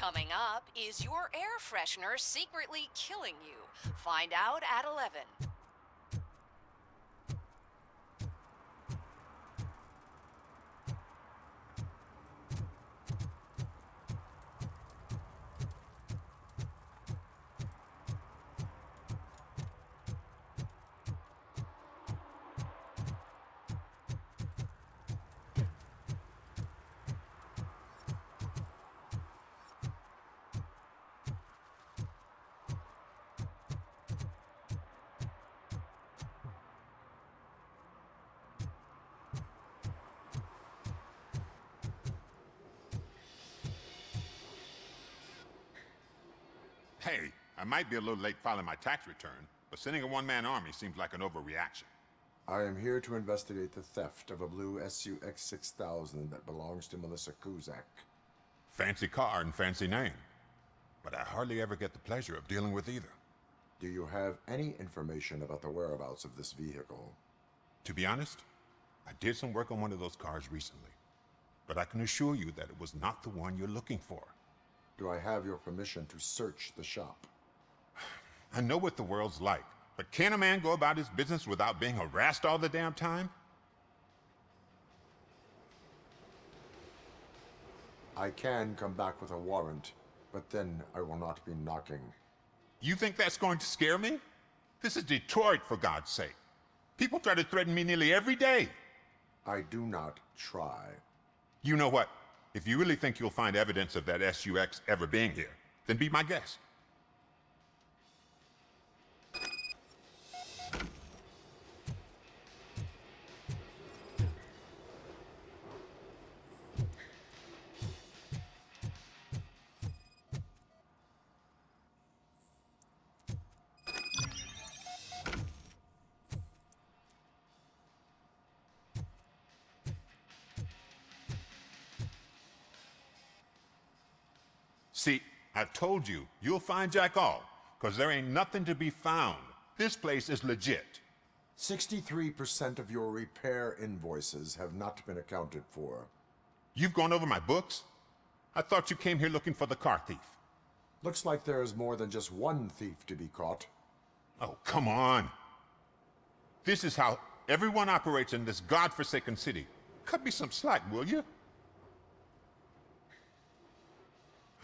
Coming up, is your air freshener secretly killing you? Find out at 11. Hey, I might be a little late filing my tax return, but sending a one-man army seems like an overreaction. I am here to investigate the theft of a blue SUX 6000 that belongs to Melissa Kuzak. Fancy car and fancy name. But I hardly ever get the pleasure of dealing with either. Do you have any information about the whereabouts of this vehicle? To be honest, I did some work on one of those cars recently. But I can assure you that it was not the one you're looking for. Do I have your permission to search the shop? I know what the world's like, but can a man go about his business without being harassed all the damn time? I can come back with a warrant, but then I will not be knocking. You think that's going to scare me? This is Detroit, for God's sake. People try to threaten me nearly every day. I do not try. You know what? If you really think you'll find evidence of that SUX ever being here, then be my guest. See, I've told you, you'll find Jack all, because there ain't nothing to be found. This place is legit. 63% of your repair invoices have not been accounted for. You've gone over my books? I thought you came here looking for the car thief. Looks like there is more than just one thief to be caught. Oh, come on. This is how everyone operates in this godforsaken city. Cut me some slack, will you?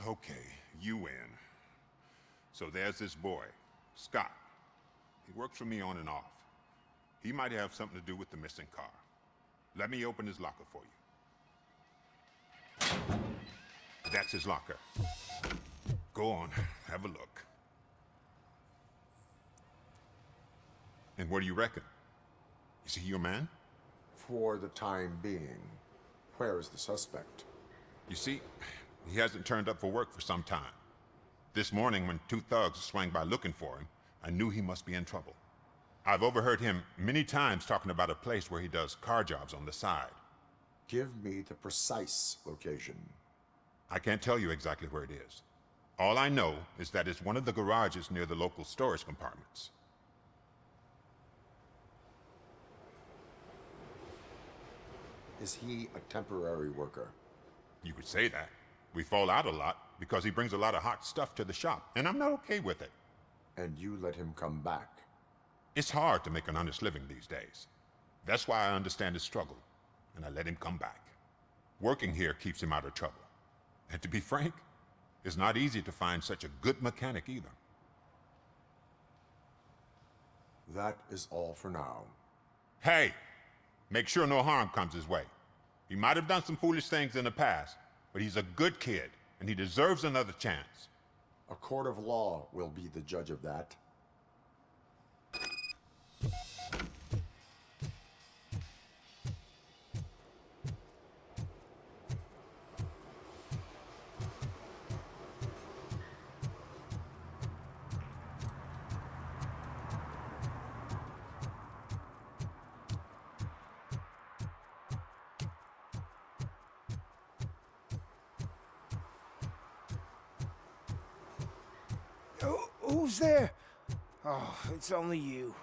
Okay, you win. So there's this boy, Scott. He works for me on and off. He might have something to do with the missing car. Let me open his locker for you. That's his locker. Go on, have a look. And what do you reckon? Is he your man? For the time being. Where is the suspect? You see, he hasn't turned up for work for some time. This morning, when two thugs swang by looking for him, I knew he must be in trouble. I've overheard him many times talking about a place where he does car jobs on the side. Give me the precise location. I can't tell you exactly where it is. All I know is that it's one of the garages near the local storage compartments. Is he a temporary worker? You could say that. We fall out a lot because he brings a lot of hot stuff to the shop, and I'm not okay with it. And you let him come back? It's hard to make an honest living these days. That's why I understand his struggle, and I let him come back. Working here keeps him out of trouble. And to be frank, it's not easy to find such a good mechanic either. That is all for now. Hey! Make sure no harm comes his way. He might have done some foolish things in the past, but he's a good kid, and he deserves another chance. A court of law will be the judge of that. Who's there? Oh, it's only you.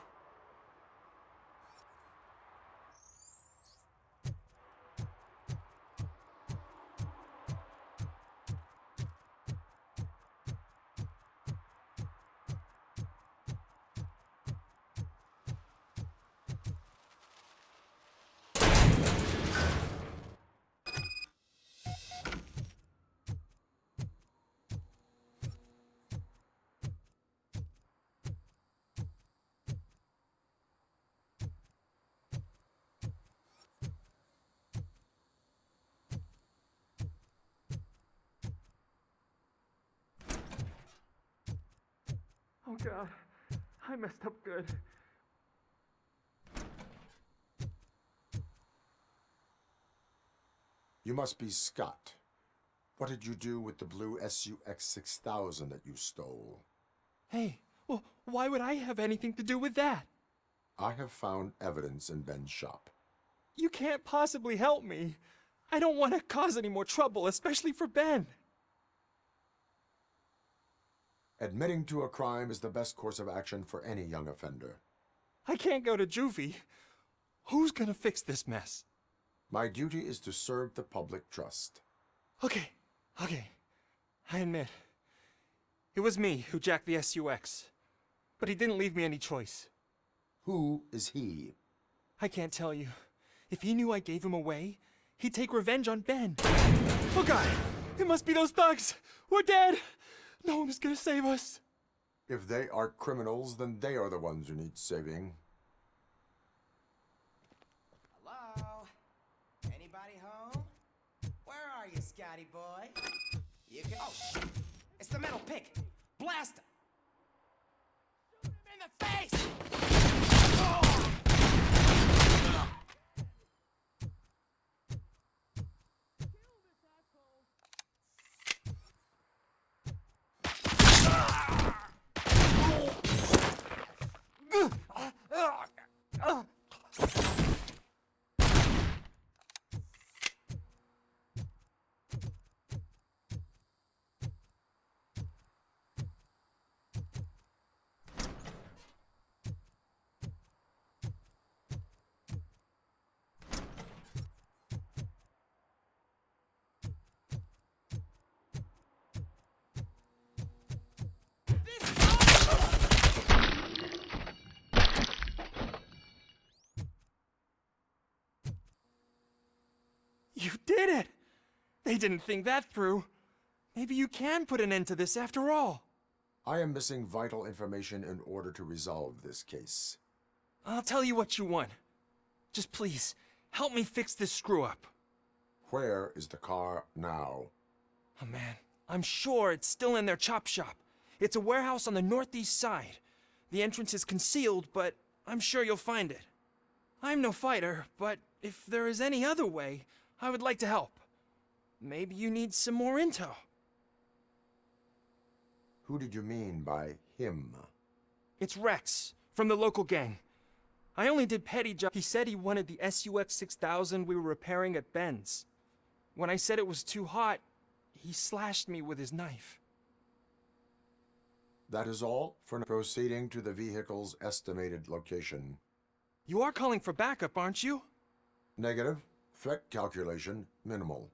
God. I messed up good. You must be Scott. What did you do with the blue SUX 6000 that you stole? Hey, well, why would I have anything to do with that? I have found evidence in Ben's shop. You can't possibly help me. I don't want to cause any more trouble, especially for Ben. Admitting to a crime is the best course of action for any young offender. I can't go to juvie. Who's gonna fix this mess? My duty is to serve the public trust. Okay. I admit. It was me who jacked the SUX. But he didn't leave me any choice. Who is he? I can't tell you. If he knew I gave him away, he'd take revenge on Ben. Oh God! It must be those thugs! We're dead! No one is gonna save us. If they are criminals, then they are the ones who need saving. Hello? Anybody home? Where are you, Scotty boy? You can— Oh! It's the metal pick! Blast him! Shoot him in the face! Oh! You did it! They didn't think that through. Maybe you can put an end to this after all. I am missing vital information in order to resolve this case. I'll tell you what you want. Just please, help me fix this screw-up. Where is the car now? Oh man, I'm sure it's still in their chop shop. It's a warehouse on the northeast side. The entrance is concealed, but I'm sure you'll find it. I'm no fighter, but if there is any other way, I would like to help. Maybe you need some more intel. Who did you mean by him? It's Rex, from the local gang. I only did petty jobs. He said he wanted the SUX 6000 we were repairing at Ben's. When I said it was too hot, he slashed me with his knife. That is all for proceeding to the vehicle's estimated location. You are calling for backup, aren't you? Negative. Threat calculation minimal.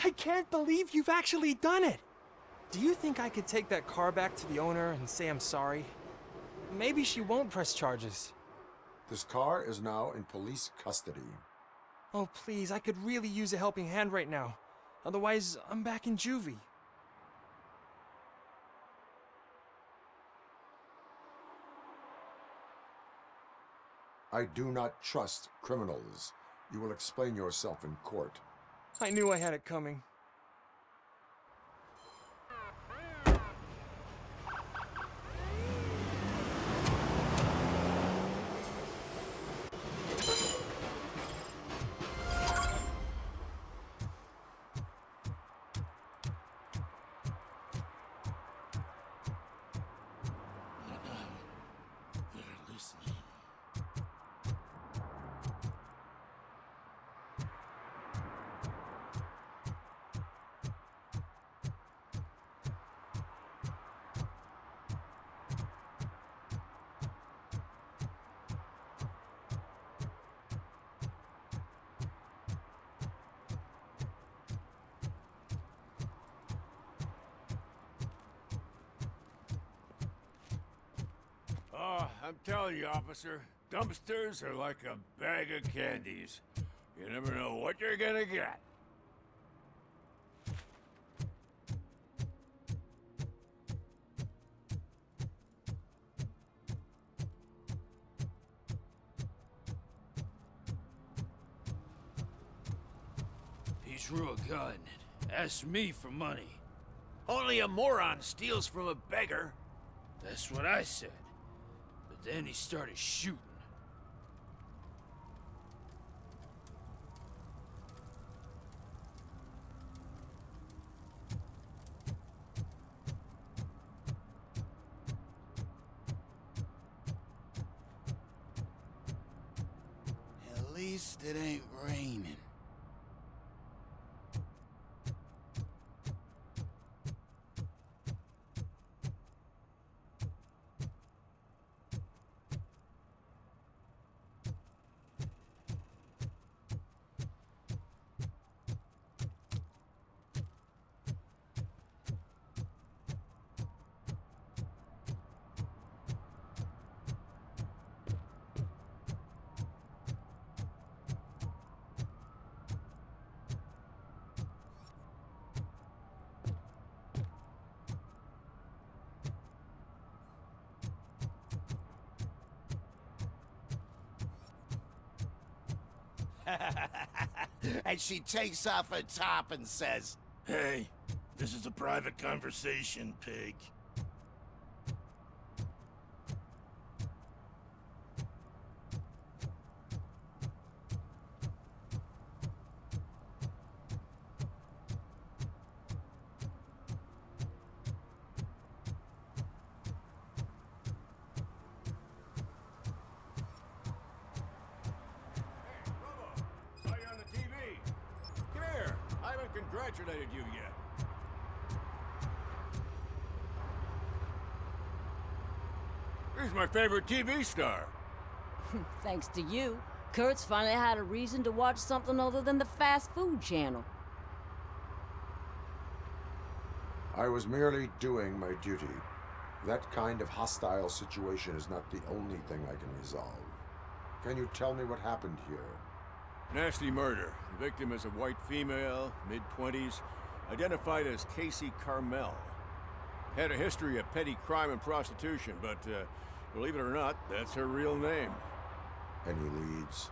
I can't believe you've actually done it! Do you think I could take that car back to the owner and say I'm sorry? Maybe she won't press charges. This car is now in police custody. Oh, please, I could really use a helping hand right now. Otherwise, I'm back in juvie. I do not trust criminals. You will explain yourself in court. I knew I had it coming. They're listening. Oh, I'm telling you, officer, dumpsters are like a bag of candies. You never know what you're gonna get. He drew a gun, asked me for money. Only a moron steals from a beggar. That's what I said. But then he started shooting. At least it ain't raining. And she takes off her top and says, "Hey, this is a private conversation, pig." Congratulated you yet. Here's my favorite TV star. Thanks to you, Kurt's finally had a reason to watch something other than the fast food channel. I was merely doing my duty. That kind of hostile situation is not the only thing I can resolve. Can you tell me what happened here? Nasty murder. The victim is a white female, mid-20s, identified as Casey Carmel. Had a history of petty crime and prostitution, but believe it or not, that's her real name. Any leads?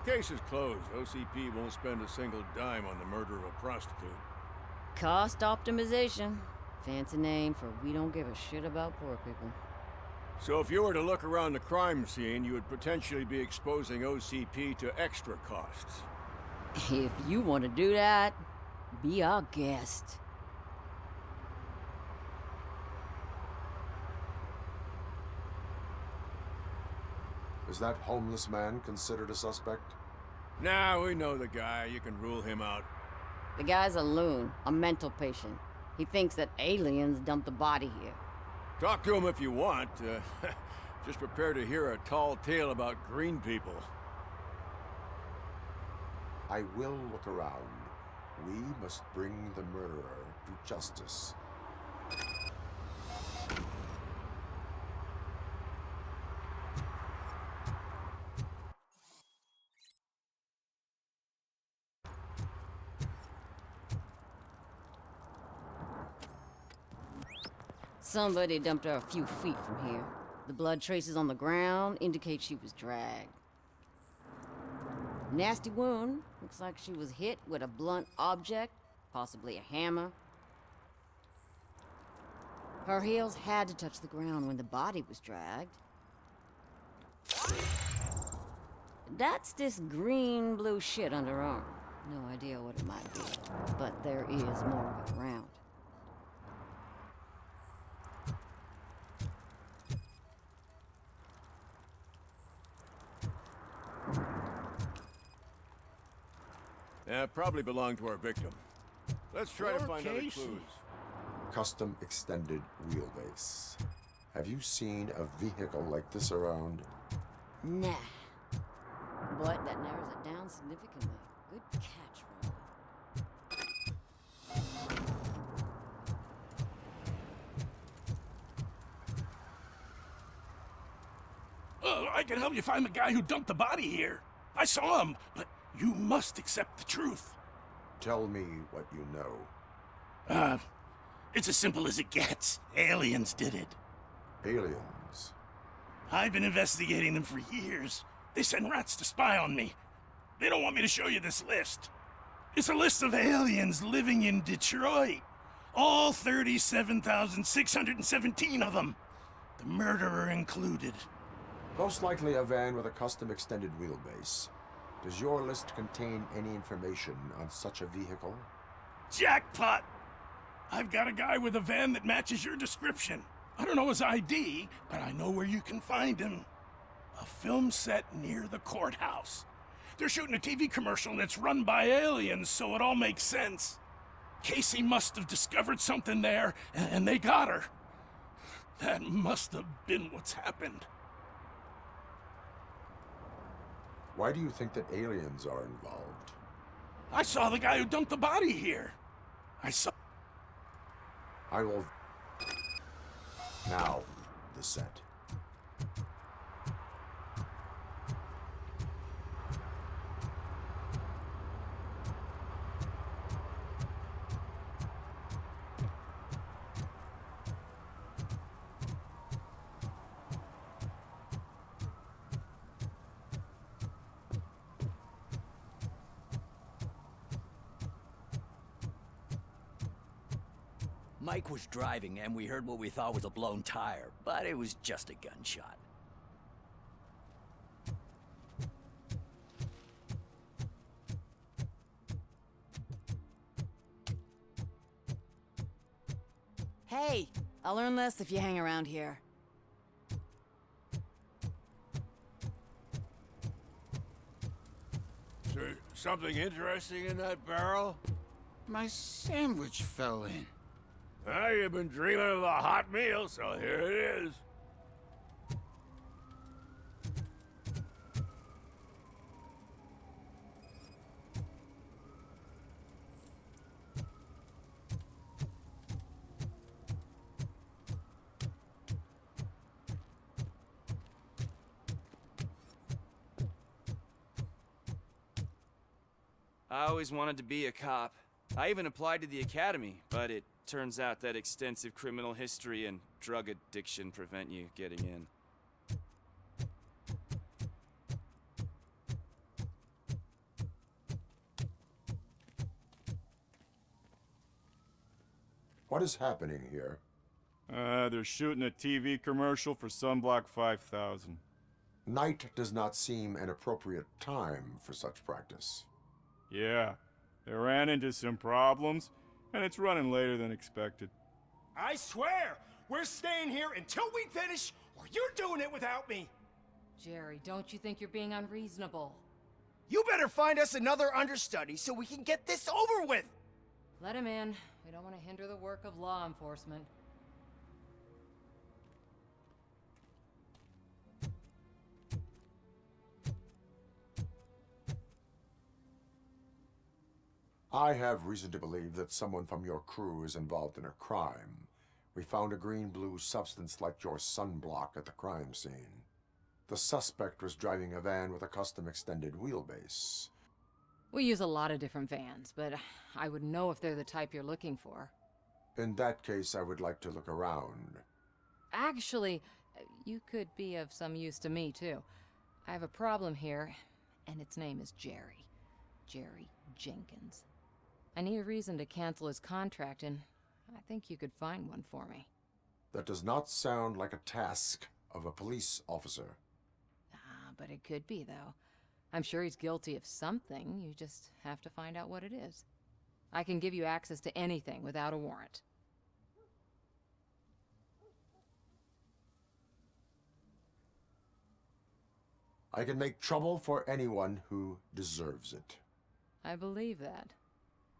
The case is closed. OCP won't spend a single dime on the murder of a prostitute. Cost optimization. Fancy name for we don't give a shit about poor people. So if you were to look around the crime scene, you would potentially be exposing OCP to extra costs. If you want to do that, be our guest. Is that homeless man considered a suspect? Nah, we know the guy. You can rule him out. The guy's a loon, a mental patient. He thinks that aliens dumped the body here. Talk to him if you want. Just prepare to hear a tall tale about green people. I will look around. We must bring the murderer to justice. Somebody dumped her a few feet from here. The blood traces on the ground indicate she was dragged. Nasty wound. Looks like she was hit with a blunt object, possibly a hammer. Her heels had to touch the ground when the body was dragged. That's this green-blue shit under her arm. No idea what it might be, but there is more of it around. Probably belonged to our victim. Let's try to find other clues. Custom extended wheelbase. Have you seen a vehicle like this around? Nah. But that narrows it down significantly. Good catch, Roy. I can help you find the guy who dumped the body here. I saw him, but you must accept the truth. Tell me what you know. It's as simple as it gets. Aliens did it. Aliens? I've been investigating them for years. They send rats to spy on me. They don't want me to show you this list. It's a list of aliens living in Detroit. All 37,617 of them. The murderer included. Most likely a van with a custom extended wheelbase. Does your list contain any information on such a vehicle? Jackpot! I've got a guy with a van that matches your description. I don't know his ID, but I know where you can find him. A film set near the courthouse. They're shooting a TV commercial and it's run by aliens, so it all makes sense. Casey must have discovered something there, and they got her. That must have been what's happened. Why do you think that aliens are involved? I saw the guy who dumped the body here. I will... Now, the set. Mike was driving, and we heard what we thought was a blown tire, but it was just a gunshot. Hey, I'll learn less if you hang around here. Is there something interesting in that barrel? My sandwich fell in. Well, you've been dreaming of a hot meal, so here it is. I always wanted to be a cop. I even applied to the academy, but it turns out that extensive criminal history and drug addiction prevent you getting in. What is happening here? They're shooting a TV commercial for Sunblock 5000. Night does not seem an appropriate time for such practice. Yeah, they ran into some problems, and it's running later than expected. I swear, we're staying here until we finish, or you're doing it without me. Jerry, don't you think you're being unreasonable? You better find us another understudy so we can get this over with. Let him in. We don't want to hinder the work of law enforcement. I have reason to believe that someone from your crew is involved in a crime. We found a green-blue substance like your sunblock at the crime scene. The suspect was driving a van with a custom extended wheelbase. We use a lot of different vans, but I wouldn't know if they're the type you're looking for. In that case, I would like to look around. Actually, you could be of some use to me, too. I have a problem here, and its name is Jerry. Jerry Jenkins. I need a reason to cancel his contract, and I think you could find one for me. That does not sound like a task of a police officer. But it could be, though. I'm sure he's guilty of something. You just have to find out what it is. I can give you access to anything without a warrant. I can make trouble for anyone who deserves it. I believe that.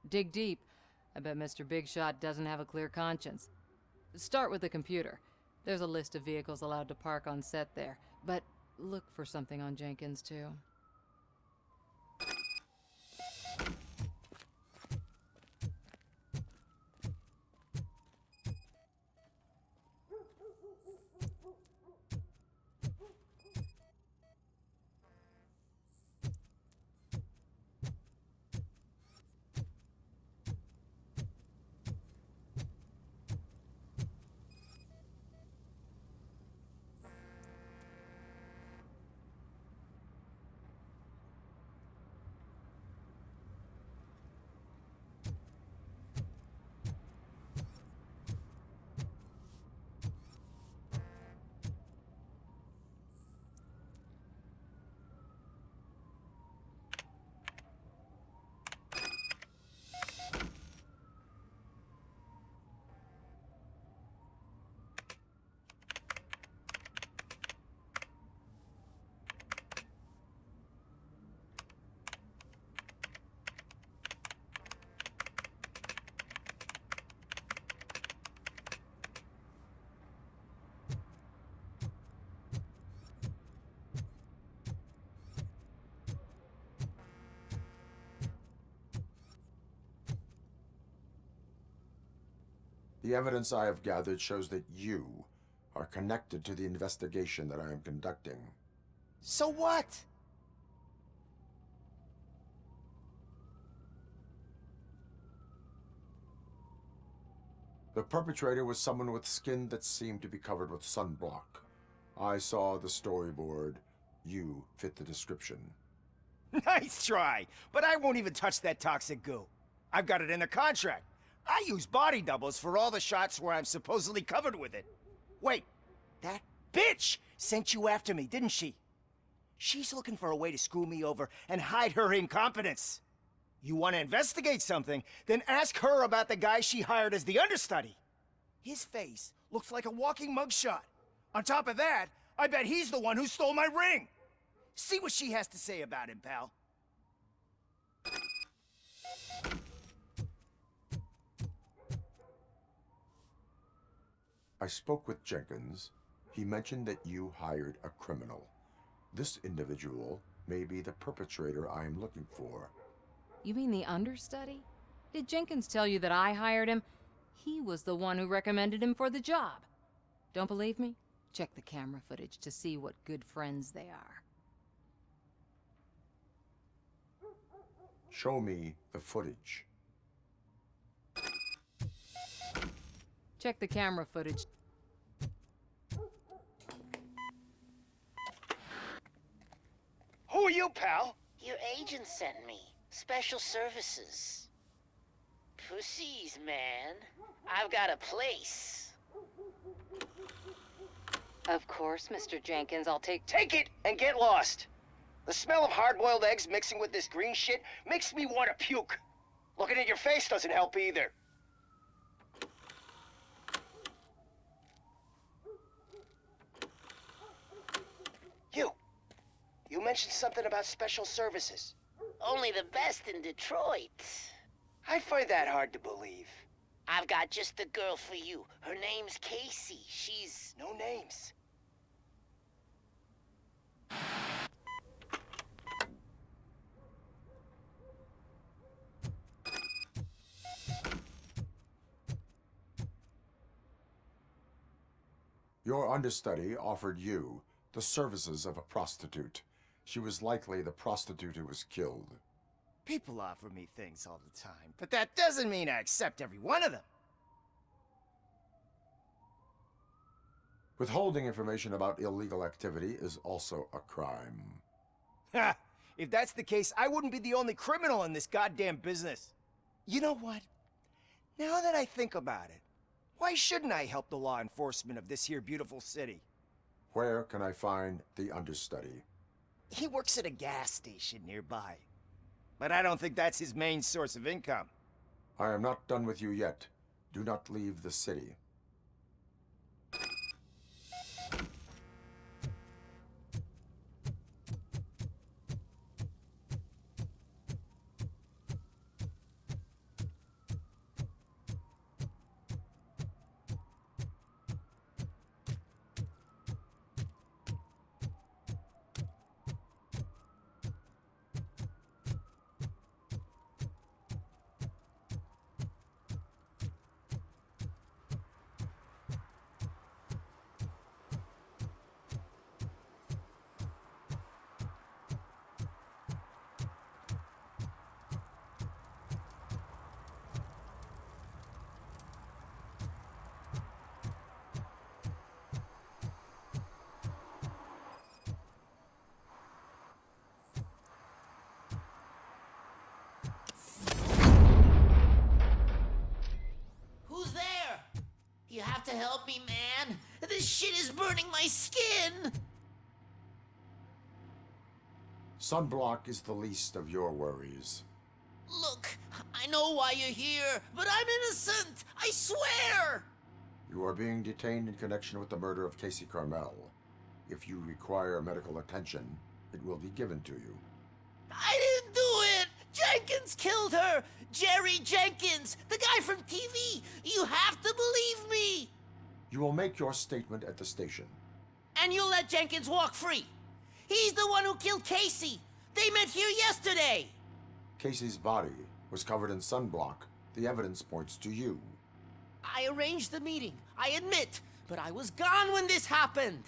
Dig deep. I bet Mr. Big Shot doesn't have a clear conscience. Start with the computer. There's a list of vehicles allowed to park on set there, but look for something on Jenkins, too. The evidence I have gathered shows that you are connected to the investigation that I am conducting. So what? The perpetrator was someone with skin that seemed to be covered with sunblock. I saw the storyboard. You fit the description. Nice try, but I won't even touch that toxic goo. I've got it in the contract. I use body doubles for all the shots where I'm supposedly covered with it. Wait, that bitch sent you after me, didn't she? She's looking for a way to screw me over and hide her incompetence. You want to investigate something, then ask her about the guy she hired as the understudy. His face looks like a walking mugshot. On top of that, I bet he's the one who stole my ring. See what she has to say about him, pal. I spoke with Jenkins. He mentioned that you hired a criminal. This individual may be the perpetrator I am looking for. You mean the understudy? Did Jenkins tell you that I hired him? He was the one who recommended him for the job. Don't believe me? Check the camera footage to see what good friends they are. Show me the footage. Check the camera footage. Who are you, pal? Your agent sent me. Special services. Pussies, man. I've got a place. Of course, Mr. Jenkins, I'll take... Take it and get lost. The smell of hard-boiled eggs mixing with this green shit makes me want to puke. Looking at your face doesn't help either. You mentioned something about special services. Only the best in Detroit. I find that hard to believe. I've got just the girl for you. Her name's Casey. She's... No names. Your understudy offered you the services of a prostitute. She was likely the prostitute who was killed. People offer me things all the time, but that doesn't mean I accept every one of them. Withholding information about illegal activity is also a crime. Ha! If that's the case, I wouldn't be the only criminal in this goddamn business. You know what? Now that I think about it, why shouldn't I help the law enforcement of this here beautiful city? Where can I find the understudy? He works at a gas station nearby. But I don't think that's his main source of income. I am not done with you yet. Do not leave the city. Who's there? You have to help me, man. This shit is burning my skin. Sunblock is the least of your worries. Look, I know why you're here, but I'm innocent. I swear. You are being detained in connection with the murder of Casey Carmel. If you require medical attention, it will be given to you. I didn't do it. Jenkins killed her. Jerry Jenkins, the guy from TV. You have to believe me. You will make your statement at the station. And you'll let Jenkins walk free. He's the one who killed Casey. They met here yesterday. Casey's body was covered in sunblock. The evidence points to you. I arranged the meeting, I admit, but I was gone when this happened.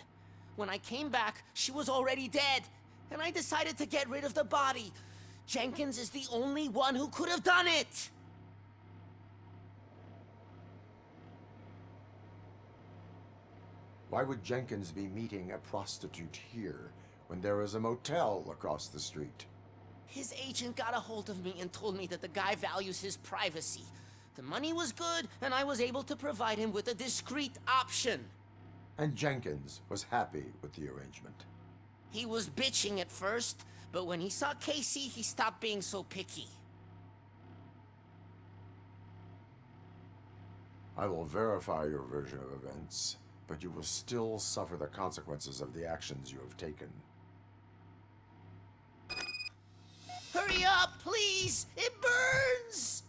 When I came back, she was already dead, and I decided to get rid of the body. Jenkins is the only one who could have done it. Why would Jenkins be meeting a prostitute here when there is a motel across the street? His agent got a hold of me and told me that the guy values his privacy. The money was good, and I was able to provide him with a discreet option. And Jenkins was happy with the arrangement. He was bitching at first, but when he saw Casey, he stopped being so picky. I will verify your version of events, but you will still suffer the consequences of the actions you have taken. Hurry up, please! It burns!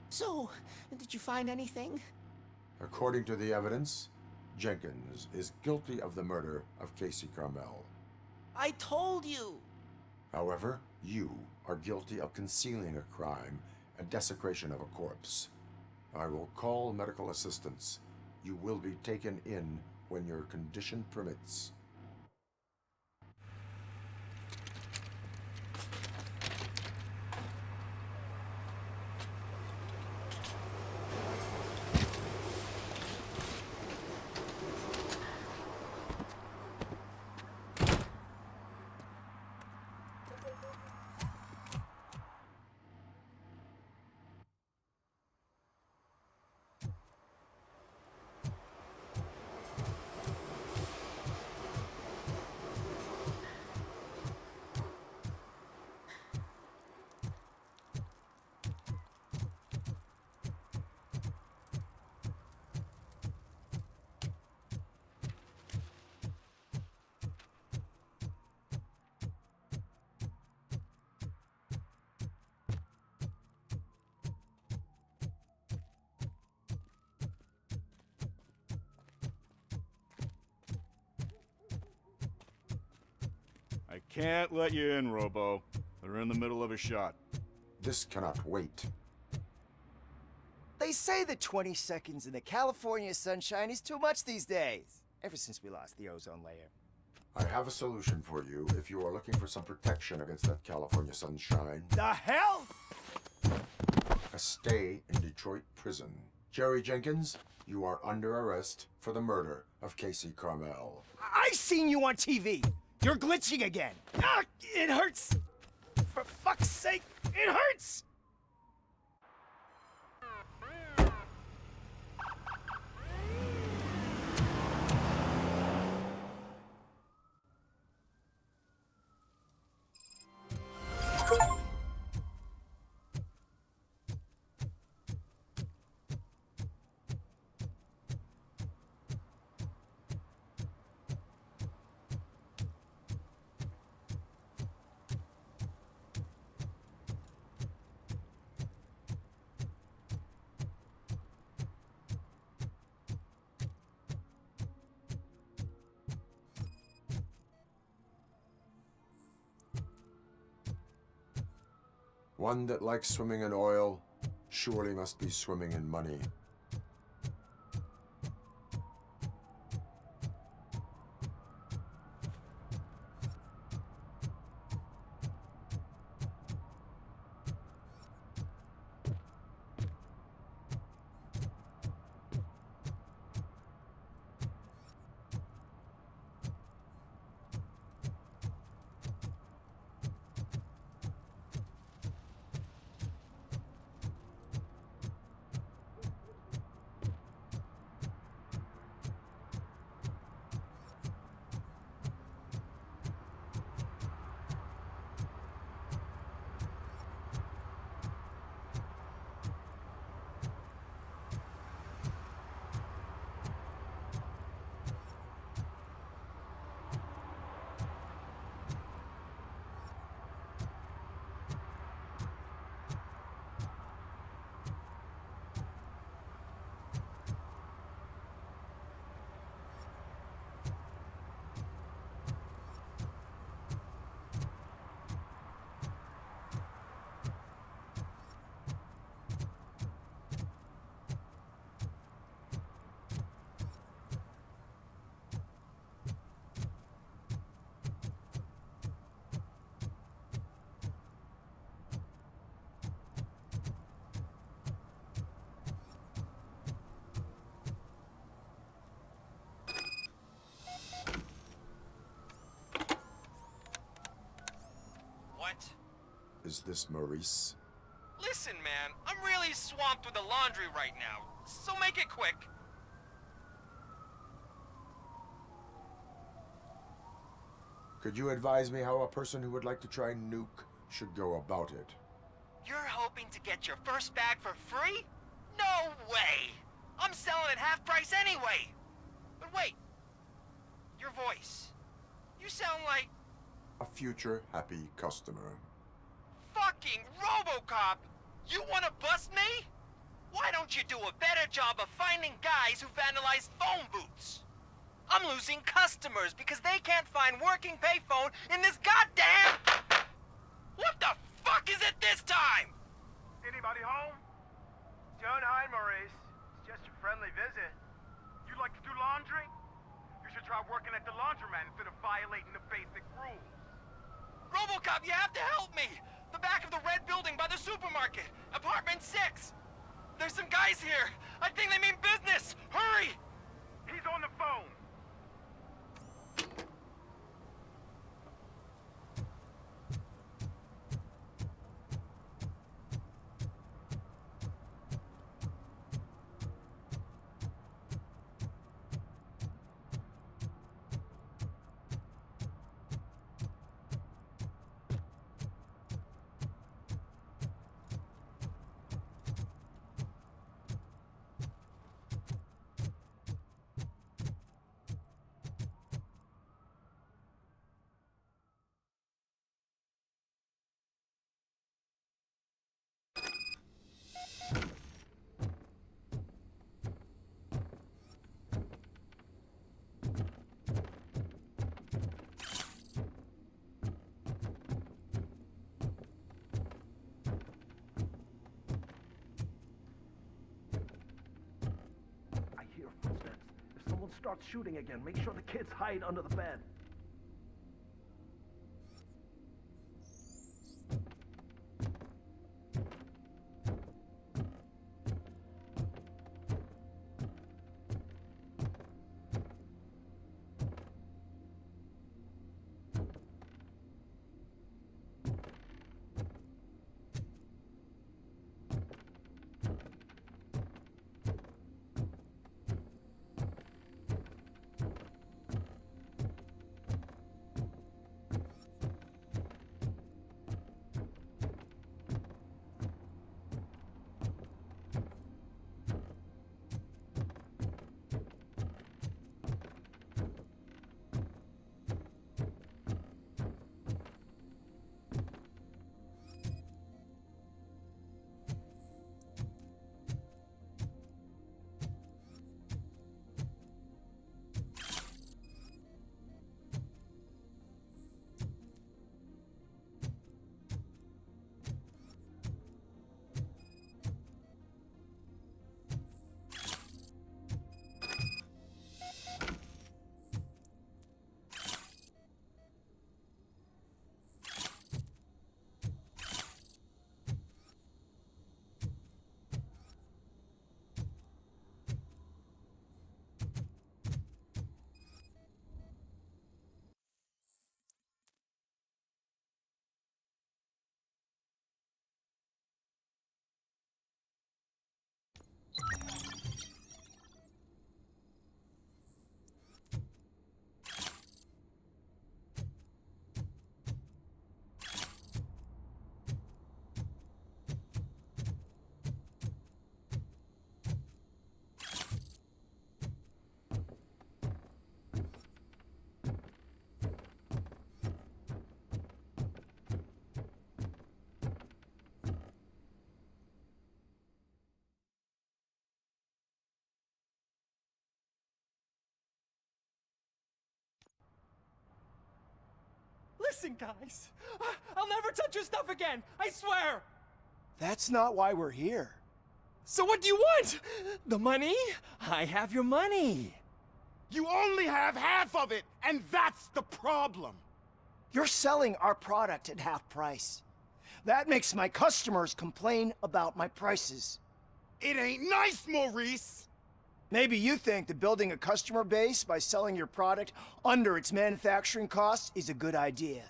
So, did you find anything? According to the evidence, Jenkins is guilty of the murder of Casey Carmel. I told you! However, you are guilty of concealing a crime and desecration of a corpse. I will call medical assistance. You will be taken in when your condition permits. I can't let you in, Robo. They're in the middle of a shot. This cannot wait. They say the 20 seconds in the California sunshine is too much these days. Ever since we lost the ozone layer. I have a solution for you if you are looking for some protection against that California sunshine. The hell? A stay in Detroit prison. Jerry Jenkins, you are under arrest for the murder of Casey Carmel. I seen you on TV. You're glitching again. Ah, it hurts. For fuck's sake, it hurts. One that likes swimming in oil surely must be swimming in money. What? Is this Maurice? Listen, man, I'm really swamped with the laundry right now, so make it quick. Could you advise me how a person who would like to try nuke should go about it? You're hoping to get your first bag for free? No way! I'm selling at half price anyway! But wait, your voice. You sound like... A future happy customer. Fucking RoboCop! You wanna bust me? Why don't you do a better job of finding guys who vandalize phone booths? I'm losing customers because they can't find working payphone in this goddamn... What the fuck is it this time? Anybody home? Don't hide, Maurice. It's just a friendly visit. You like to do laundry? You should try working at the laundromat instead of violating the basic rules. RoboCop, you have to help me! The back of the red building by the supermarket. Apartment 6. There's some guys here. I think they mean business. Hurry! He's on the phone. Starts shooting again. Make sure the kids hide under the bed. Listen, guys. I'll never touch your stuff again. I swear. That's not why we're here. So what do you want? The money? I have your money. You only have half of it, and that's the problem. You're selling our product at half price. That makes my customers complain about my prices. It ain't nice, Maurice! Maybe you think that building a customer base by selling your product under its manufacturing costs is a good idea.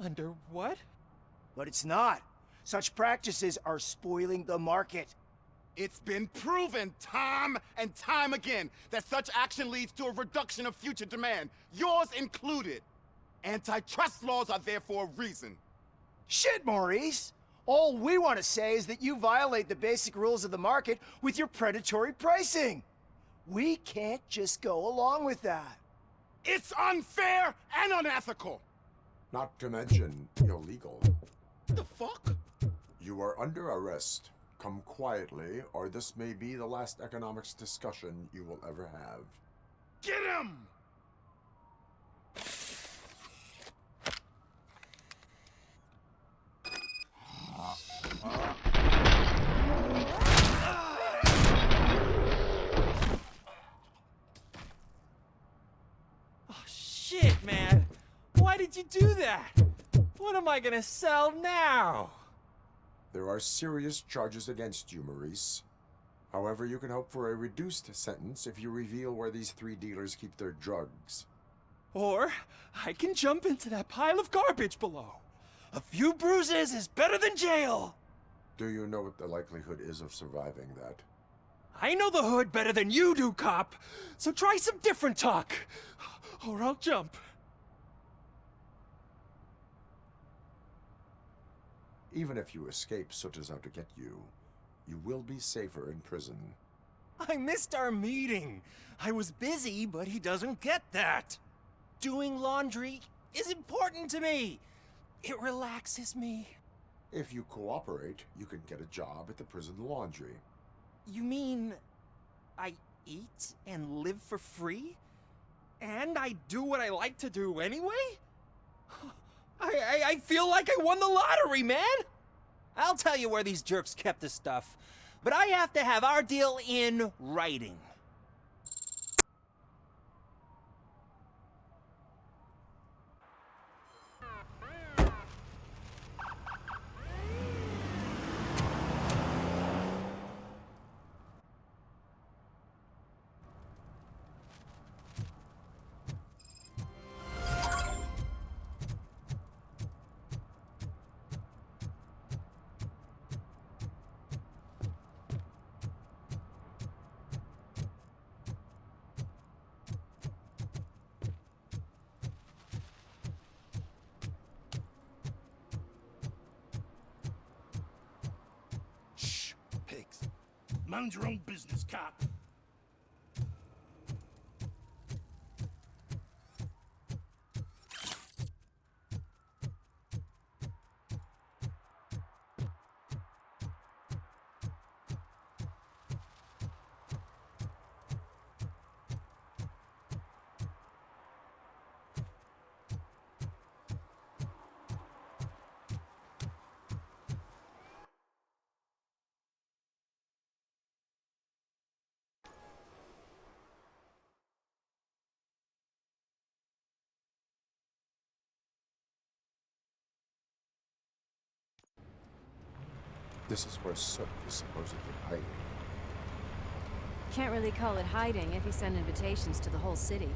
Under what? But it's not. Such practices are spoiling the market. It's been proven time and time again that such action leads to a reduction of future demand, yours included. Antitrust laws are there for a reason. Shit, Maurice! All we want to say is that you violate the basic rules of the market with your predatory pricing. We can't just go along with that. It's unfair and unethical! Not to mention illegal. The fuck? You are under arrest. Come quietly, or this may be the last economics discussion you will ever have. Get him! Oh, shit, man. Why did you do that? What am I gonna sell now? There are serious charges against you, Maurice. However, you can hope for a reduced sentence if you reveal where these 3 dealers keep their drugs. Or I can jump into that pile of garbage below. A few bruises is better than jail. Do you know what the likelihood is of surviving that? I know the hood better than you do, cop. So try some different talk, or I'll jump. Even if you escape Soot is out to get you, you will be safer in prison. I missed our meeting. I was busy, but he doesn't get that. Doing laundry is important to me. It relaxes me. If you cooperate, you can get a job at the prison laundry. You mean I eat and live for free? And I do what I like to do anyway? I feel like I won the lottery, man! I'll tell you where these jerks kept the stuff, but I have to have our deal in writing. Mind your own business, cop. This is where Soot is supposedly hiding. Can't really call it hiding if he sent invitations to the whole city.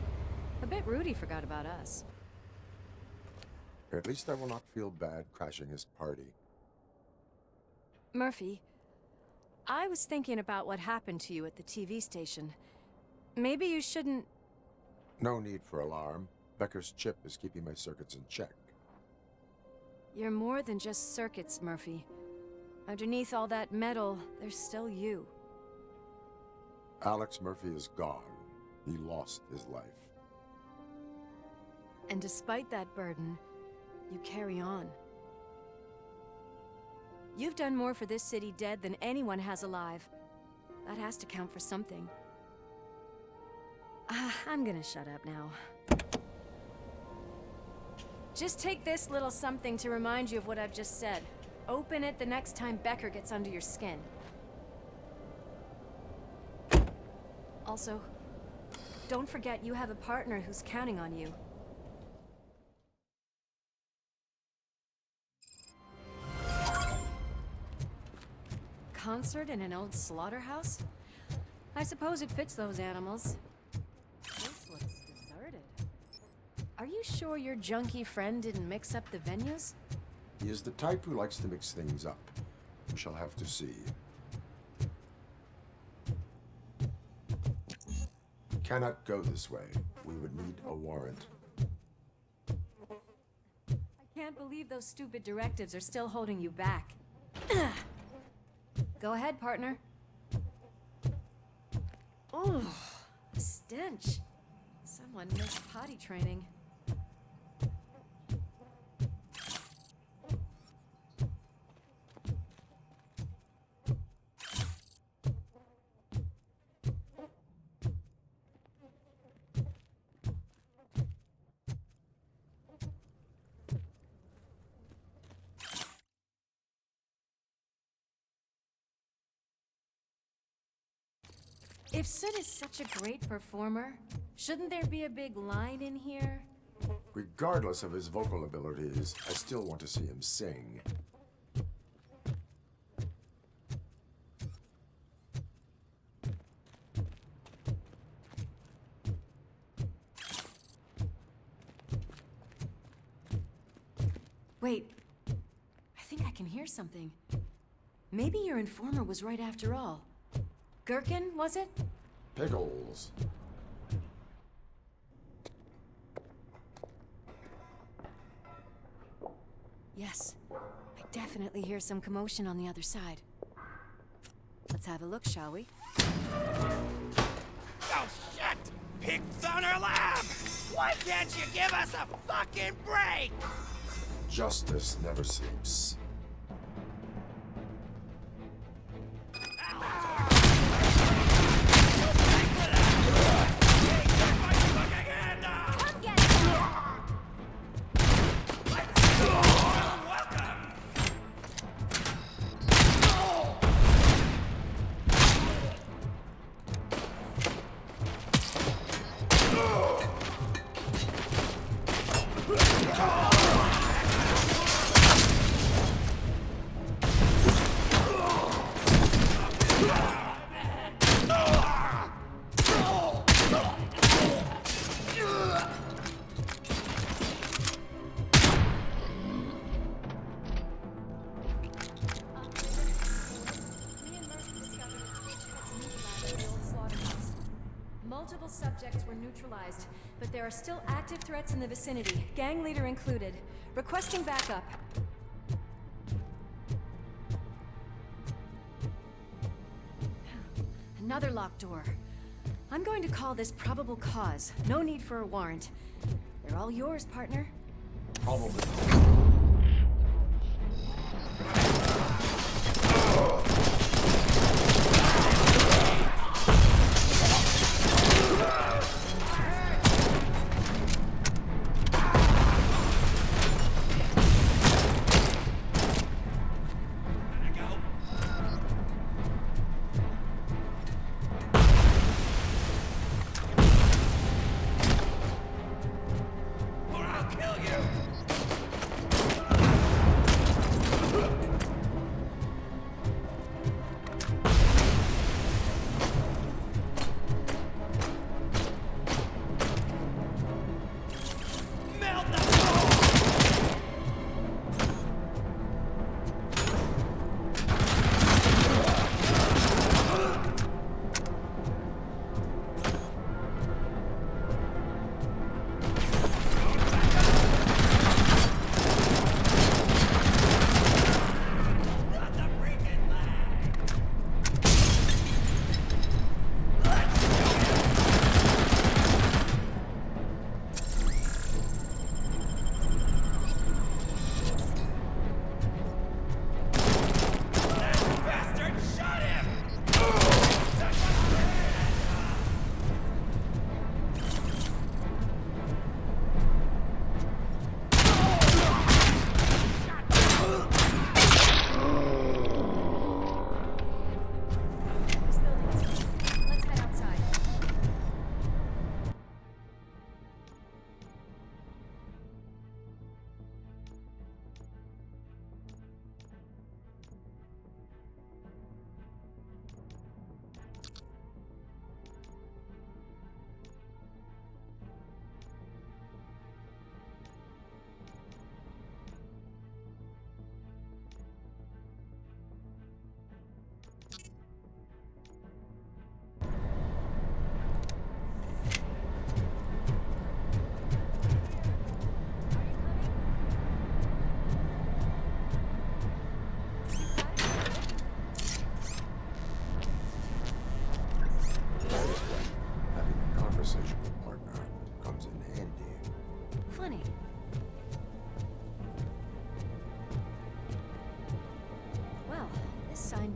A bit rude he forgot about us. At least I will not feel bad crashing his party. Murphy, I was thinking about what happened to you at the TV station. Maybe you shouldn't... No need for alarm. Becker's chip is keeping my circuits in check. You're more than just circuits, Murphy. Underneath all that metal, there's still you. Alex Murphy is gone. He lost his life. And despite that burden, you carry on. You've done more for this city dead than anyone has alive. That has to count for something. I'm gonna shut up now. Just take this little something to remind you of what I've just said. Open it the next time Becker gets under your skin. Also, don't forget you have a partner who's counting on you. Concert in an old slaughterhouse? I suppose it fits those animals. This looks deserted. Are you sure your junkie friend didn't mix up the venues? He is the type who likes to mix things up. We shall have to see. Cannot go this way. We would need a warrant. I can't believe those stupid directives are still holding you back. Go ahead, partner. Oh, the stench. Someone missed potty training. If Sid is such a great performer, shouldn't there be a big line in here? Regardless of his vocal abilities, I still want to see him sing. Wait, I think I can hear something. Maybe your informer was right after all. Gherkin, was it? Pickles. Yes, I definitely hear some commotion on the other side. Let's have a look, shall we? Oh, shit! Pigs on our lab! Why can't you give us a fucking break? Justice never sleeps. Multiple subjects were neutralized, but there are still active threats in the vicinity, gang leader included. Requesting backup. Another locked door. I'm going to call this probable cause. No need for a warrant. They're all yours, partner. Probably.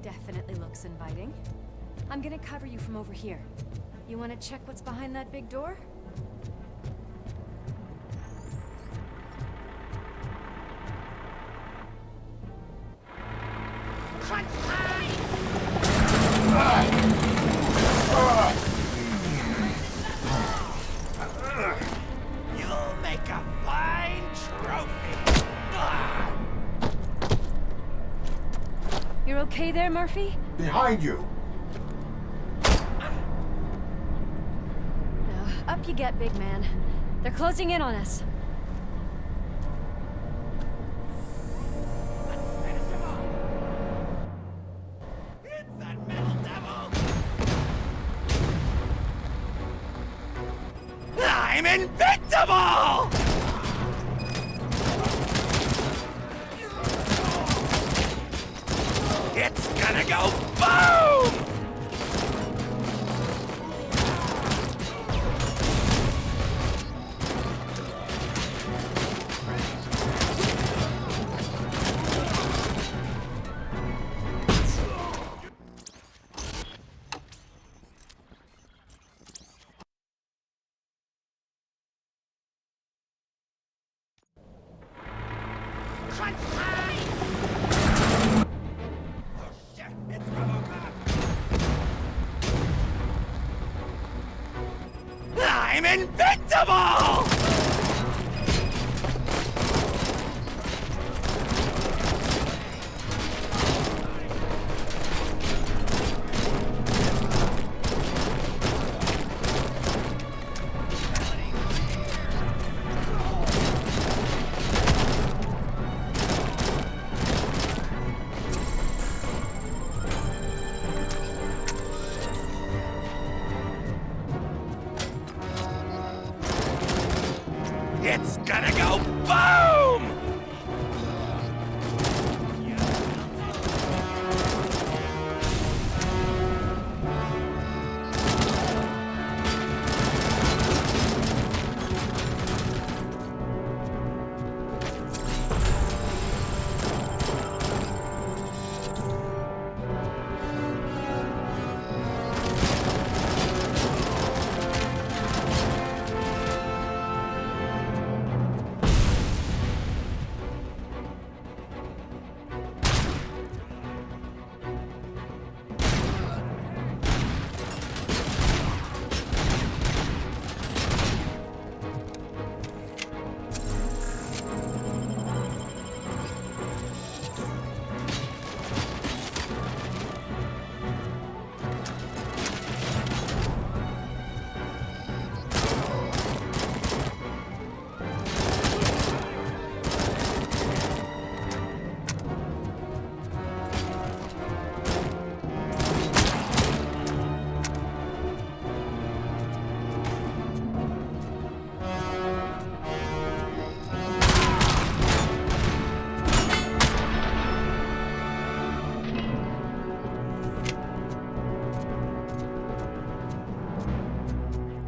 Definitely looks inviting. I'm gonna cover you from over here. You wanna check what's behind that big door? Crunch time! Murphy? Behind you! No, up you get, big man. They're closing in on us. I'm invincible! It's gonna go boom! Crunch time! Oh shit, it's RoboCop! I'm invincible! It's gonna go boom!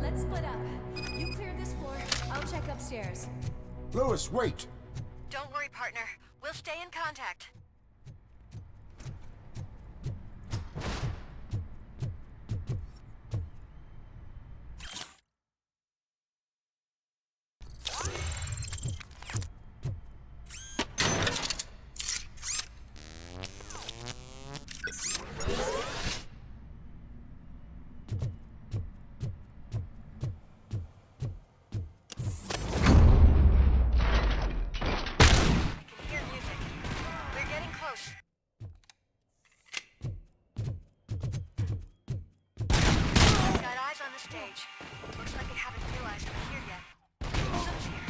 Let's split up. You clear this floor, I'll check upstairs. Lewis, wait! Don't worry, partner. We'll stay in contact. Stage. Looks like they haven't realized we're here yet. Some's here.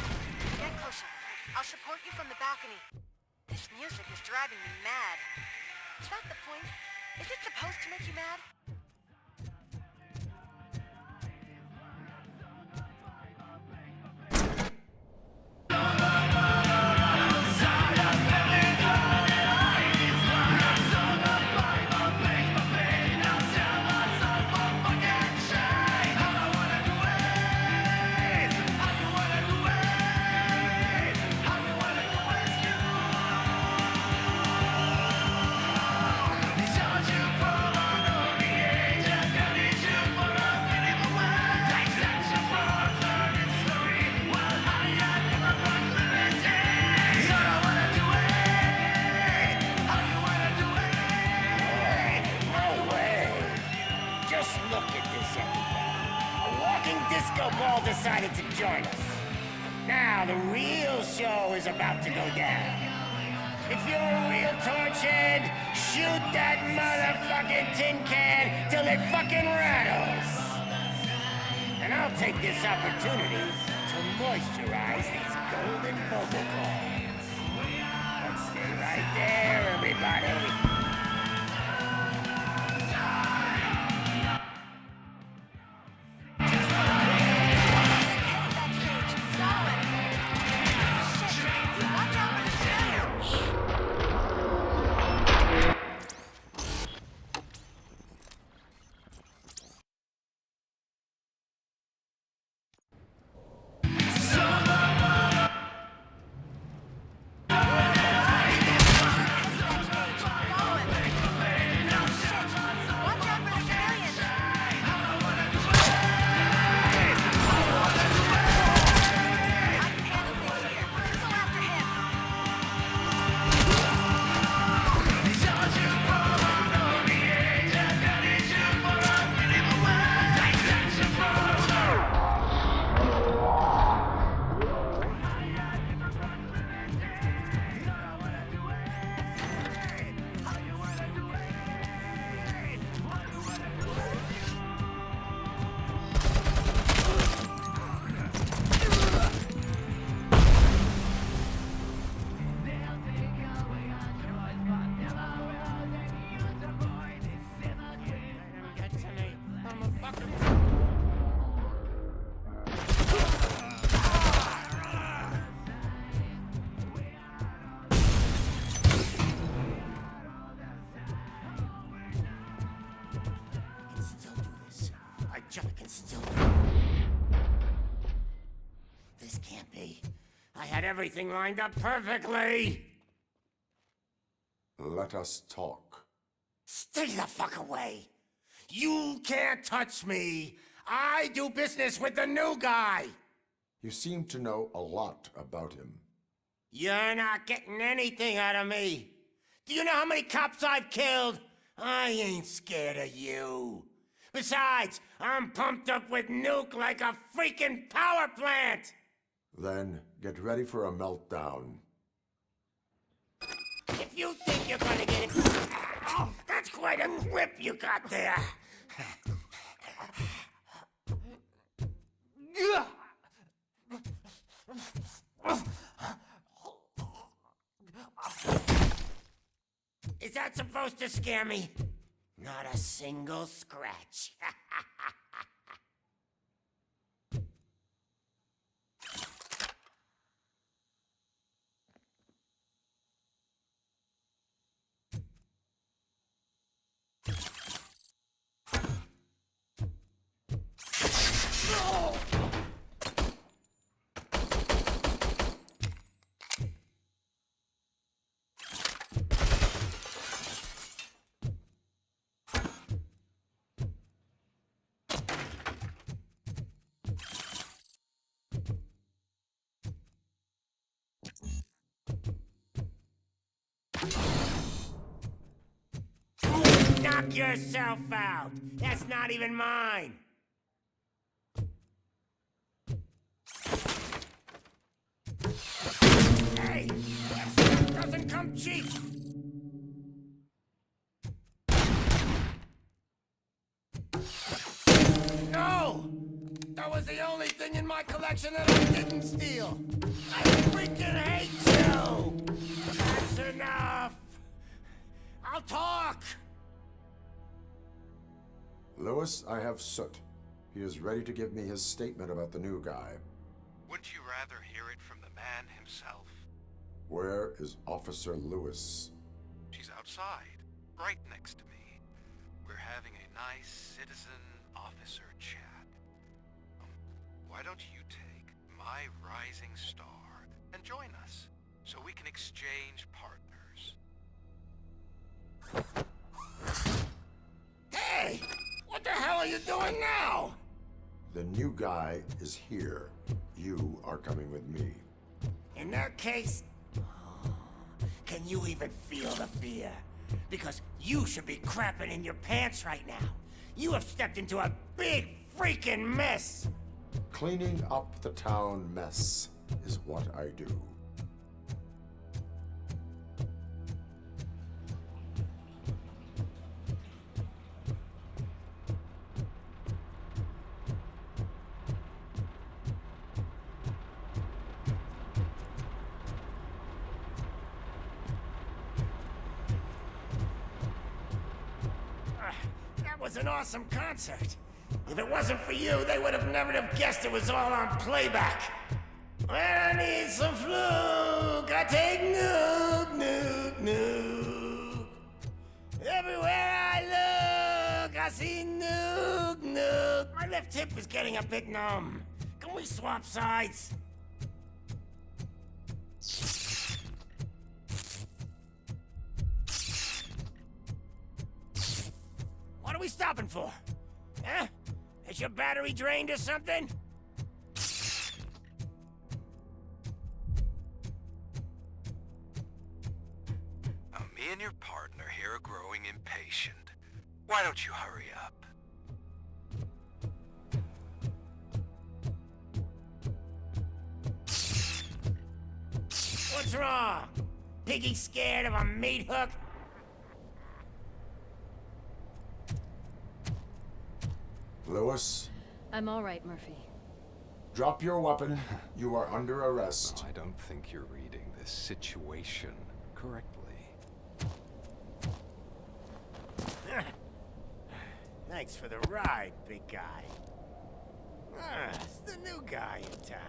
Get closer. I'll support you from the balcony. This music is driving me mad. Is that the point? Is it supposed to make you mad? Disco Ball decided to join us. Now the real show is about to go down. If you're a real torchhead, shoot that motherfucking tin can till it fucking rattles. And I'll take this opportunity to moisturize these golden vocal cords. But stay right there, everybody. I can still do it. This can't be. I had everything lined up perfectly. Let us talk. Stay the fuck away. You can't touch me. I do business with the new guy. You seem to know a lot about him. You're not getting anything out of me. Do you know how many cops I've killed? I ain't scared of you. Besides, I'm pumped up with nuke like a freaking power plant! Then get ready for a meltdown. If you think you're gonna get it... Oh, that's quite a grip you got there. Is that supposed to scare me? Not a single scratch. Knock yourself out. That's not even mine. Hey, that stuff doesn't come cheap. No! That was the only thing in my collection that I didn't steal. I freaking hate you! That's enough. I'll talk. Lewis, I have Soot. He is ready to give me his statement about the new guy. Wouldn't you rather hear it from the man himself? Where is Officer Lewis? She's outside, right next to me. We're having a nice citizen-officer chat. Why don't you take my rising star and join us, so we can exchange partners? Hey! What the hell are you doing now? The new guy is here. You are coming with me. In that case, can you even feel the fear? Because you should be crapping in your pants right now. You have stepped into a big freaking mess. Cleaning up the town mess is what I do. was an awesome concert. If it wasn't for you, they would have never have guessed it was all on playback. When I need some fluke, I take nuke. Everywhere I look, I see nuke. My left hip is getting a bit numb. Can we swap sides? What are we stopping for? Huh? Is your battery drained or something? Me and your partner here are growing impatient. Why don't you hurry up? What's wrong? Piggy scared of a meat hook? Lewis, I'm all right, Murphy. drop your weapon. You are under arrest. I don't think you're reading this situation correctly. Thanks for the ride, big guy. It's the new guy in town.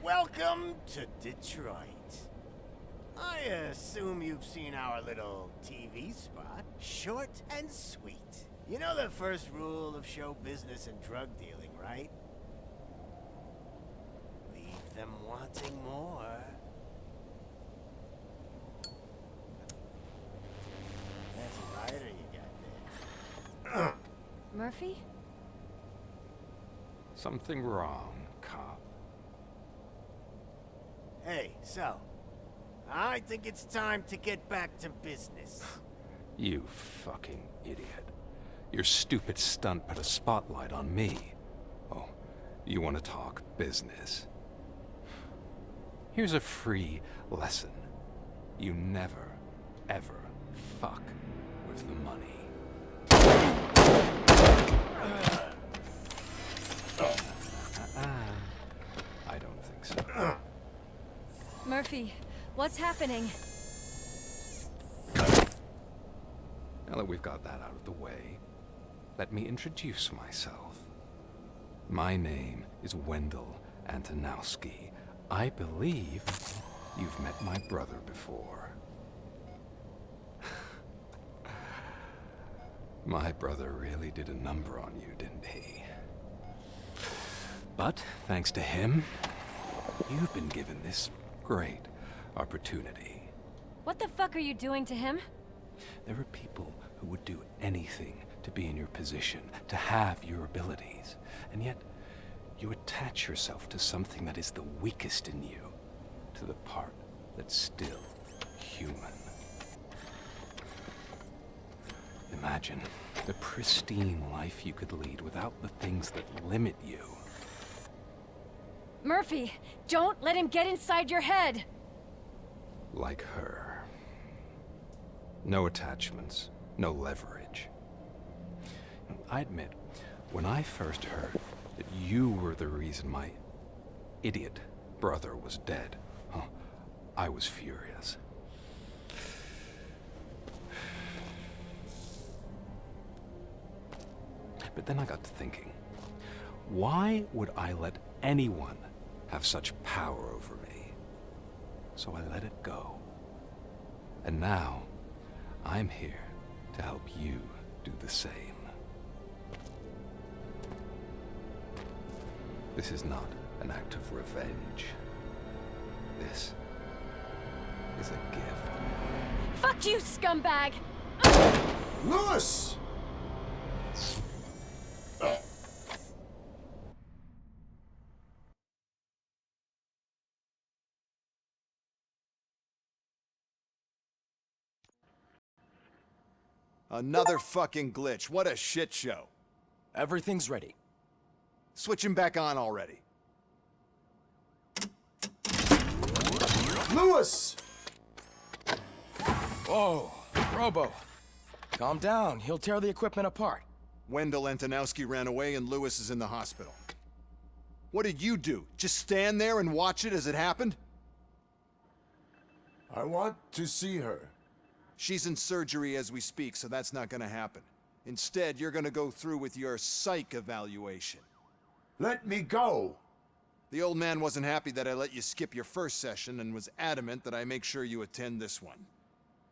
Welcome to Detroit. I assume you've seen our little TV spot. Short and sweet. You know the first rule of show business and drug dealing, right? Leave them wanting more. That's a lighter you got there. Murphy? Something wrong, cop. Hey, so, I think it's time to get back to business. You fucking idiot. Your stupid stunt put a spotlight on me. Oh, you want to talk business? Here's a free lesson. You never, ever fuck with the money. I don't think so. Murphy, what's happening? Now that we've got that out of the way, let me introduce myself. My name is Wendell Antonowski. I believe you've met my brother before. My brother really did a number on you, didn't he? But thanks to him, you've been given this great opportunity. What the fuck are you doing to him? There are people who would do anything to be in your position, to have your abilities, and yet you attach yourself to something that is the weakest in you, to the part that's still human. Imagine the pristine life you could lead without the things that limit you. Murphy, don't let him get inside your head! Like her. No attachments, no leverage. I admit, when I first heard that you were the reason my idiot brother was dead, I was furious. But then I got to thinking, why would I let anyone have such power over me? So I let it go. And now, I'm here to help you do the same. This is not an act of revenge. This is a gift. Fuck you, scumbag! Lewis! Another fucking glitch. What a shit show. Everything's ready. Switch him back on already. Lewis! Whoa, Robo. Calm down. He'll tear the equipment apart. Wendell Antonowski ran away and Lewis is in the hospital. What did you do? Just stand there and watch it as it happened? I want to see her. She's in surgery as we speak, so that's not gonna happen. Instead, you're gonna go through with your psych evaluation. Let me go! The old man wasn't happy that I let you skip your first session and was adamant that I make sure you attend this one.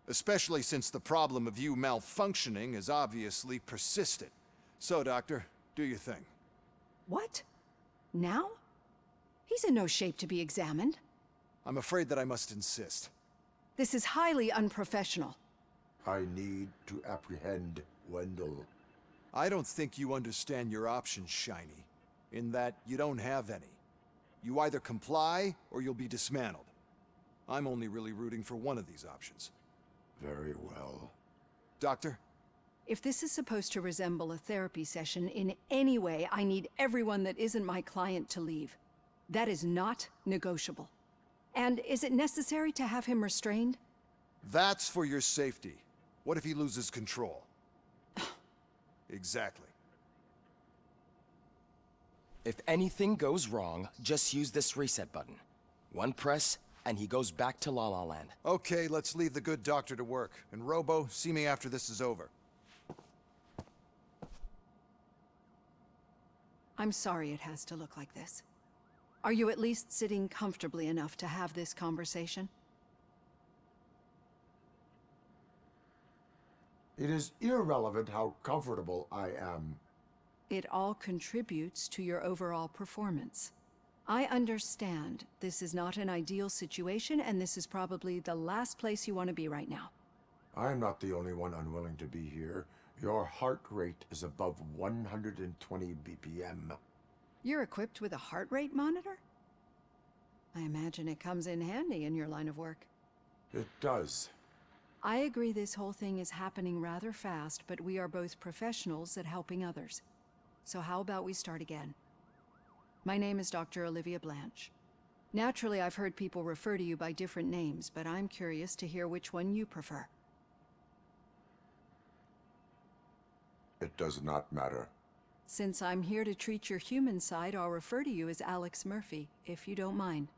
Especially since the problem of you malfunctioning is obviously persistent. So, Doctor, do your thing. What? Now? He's in no shape to be examined. I'm afraid that I must insist. This is highly unprofessional. I need to apprehend Wendell. I don't think you understand your options, Shiny. In that you don't have any. You either comply, or you'll be dismantled. I'm only really rooting for one of these options. Very well. Doctor? If this is supposed to resemble a therapy session in any way, I need everyone that isn't my client to leave. That is not negotiable. And is it necessary to have him restrained? That's for your safety. What if he loses control? Exactly. If anything goes wrong, just use this reset button. One press, and he goes back to La La Land. Okay, let's leave the good doctor to work. And Robo, see me after this is over. I'm sorry it has to look like this. Are you at least sitting comfortably enough to have this conversation? It is irrelevant how comfortable I am. It all contributes to your overall performance. I understand this is not an ideal situation, and this is probably the last place you want to be right now. I'm not the only one unwilling to be here. Your heart rate is above 120 BPM. You're equipped with a heart rate monitor? I imagine it comes in handy in your line of work. It does. I agree this whole thing is happening rather fast, but we are both professionals at helping others. So how about we start again? My name is Dr. Olivia Blanche. Naturally, I've heard people refer to you by different names, but I'm curious to hear which one you prefer. It does not matter. Since I'm here to treat your human side, I'll refer to you as Alex Murphy, if you don't mind.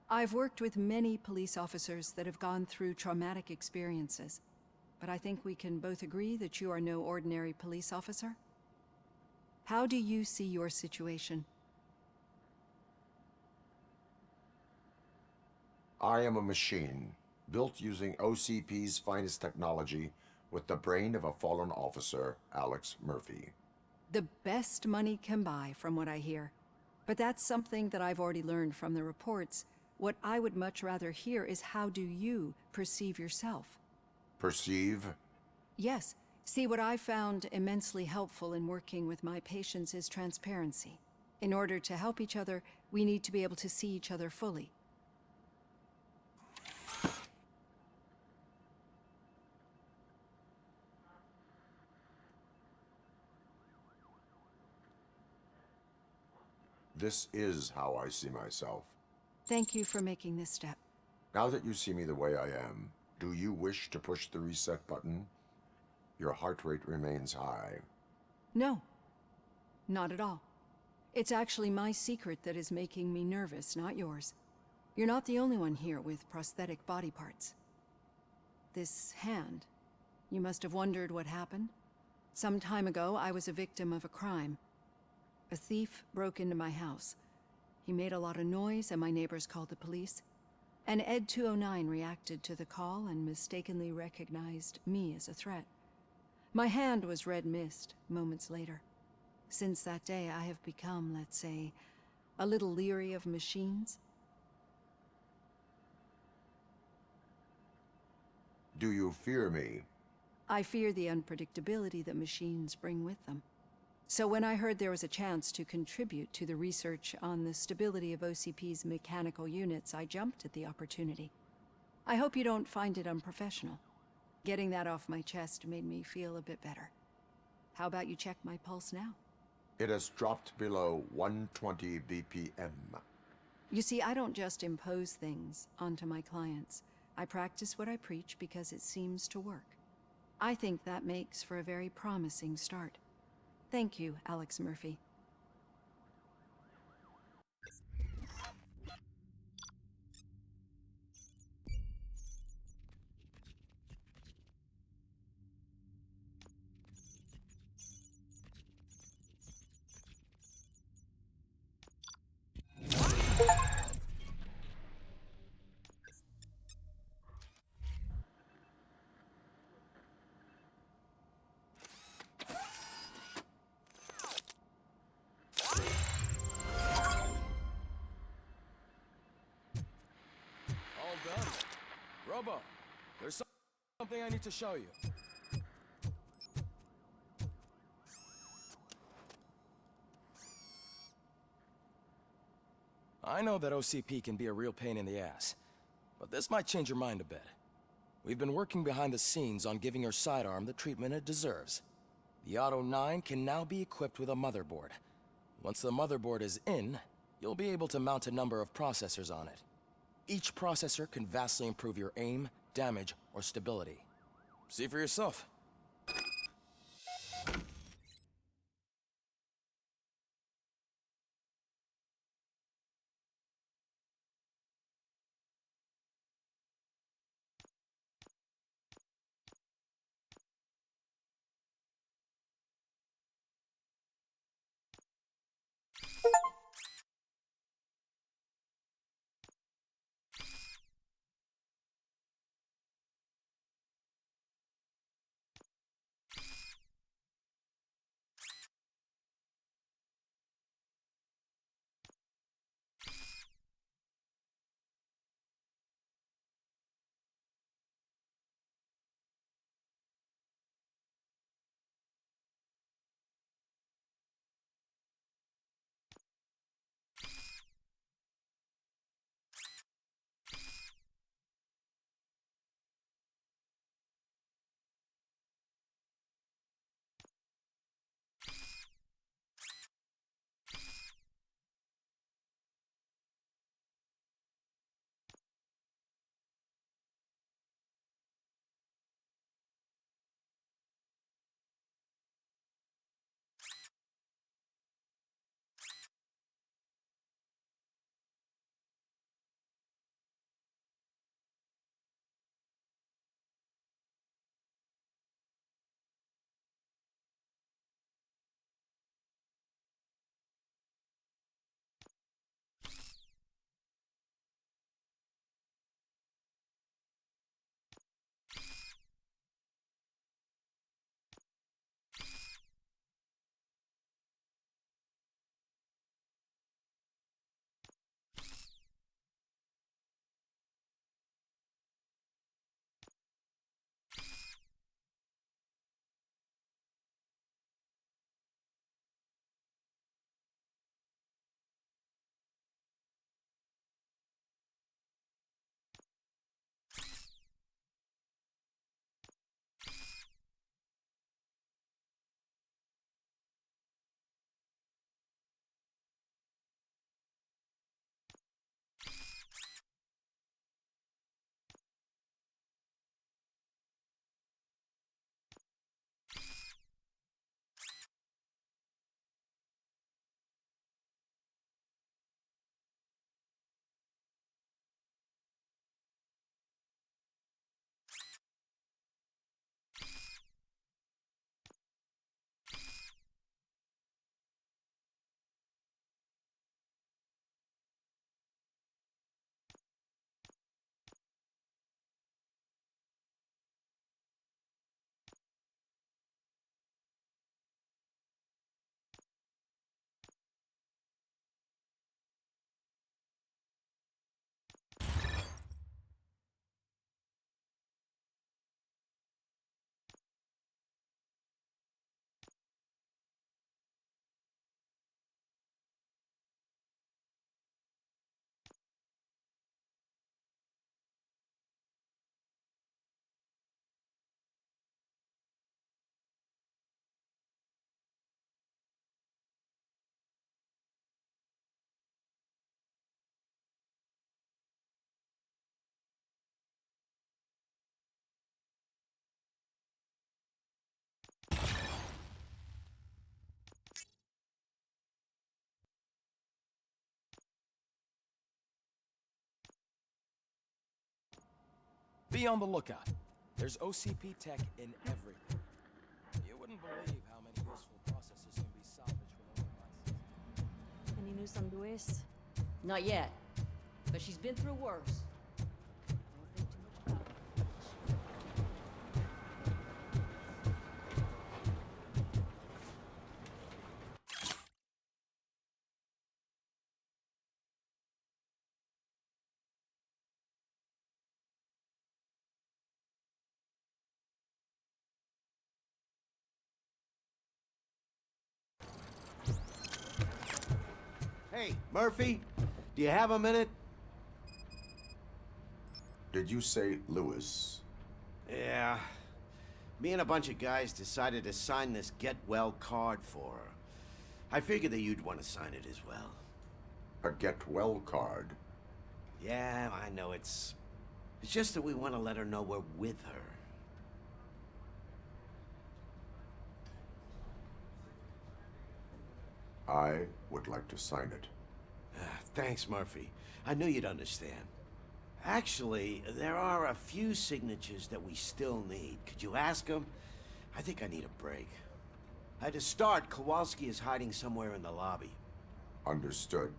I've worked with many police officers that have gone through traumatic experiences, but I think we can both agree that you are no ordinary police officer. How do you see your situation? I am a machine, built using OCP's finest technology with the brain of a fallen officer, Alex Murphy. The best money can buy, from what I hear. But that's something that I've already learned from the reports. What I would much rather hear is how do you perceive yourself? Perceive? Yes. See, what I found immensely helpful in working with my patients is transparency. In order to help each other, we need to be able to see each other fully. This is how I see myself. Thank you for making this step. Now that you see me the way I am, do you wish to push the reset button? Your heart rate remains high. No, not at all. It's actually my secret that is making me nervous, not yours. You're not the only one here with prosthetic body parts. This hand, you must have wondered what happened. Some time ago, I was a victim of a crime. A thief broke into my house. He made a lot of noise and my neighbors called the police. And Ed 209 reacted to the call and mistakenly recognized me as a threat. My hand was red mist moments later. Since that day, I have become, let's say, a little leery of machines. Do you fear me? I fear the unpredictability that machines bring with them. So when I heard there was a chance to contribute to the research on the stability of OCP's mechanical units, I jumped at the opportunity. I hope you don't find it unprofessional. Getting that off my chest made me feel a bit better. How about you check my pulse now? It has dropped below 120 BPM. You see, I don't just impose things onto my clients. I practice what I preach because it seems to work. I think that makes for a very promising start. Thank you, Alex Murphy. Robo, there's something I need to show you. I know that OCP can be a real pain in the ass, but this might change your mind a bit. We've been working behind the scenes on giving your sidearm the treatment it deserves. The Auto 9 can now be equipped with a motherboard. Once the motherboard is in, you'll be able to mount a number of processors on it. Each processor can vastly improve your aim, damage, or stability. See for yourself. Be on the lookout. There's OCP tech in everything. You wouldn't believe how many useful processes can be salvaged with old devices. Any news on Luis? Not yet, but she's been through worse. Hey, Murphy, do you have a minute? Did you say Lewis? Yeah. Me and a bunch of guys decided to sign this get well card for her. I figured that you'd want to sign it as well. A get well card? Yeah, I know it's just that we want to let her know we're with her. I would like to sign it. Thanks, Murphy. I knew you'd understand. Actually, there are a few signatures that we still need. Could you ask them? I think I need a break. To start, Kowalski is hiding somewhere in the lobby. Understood.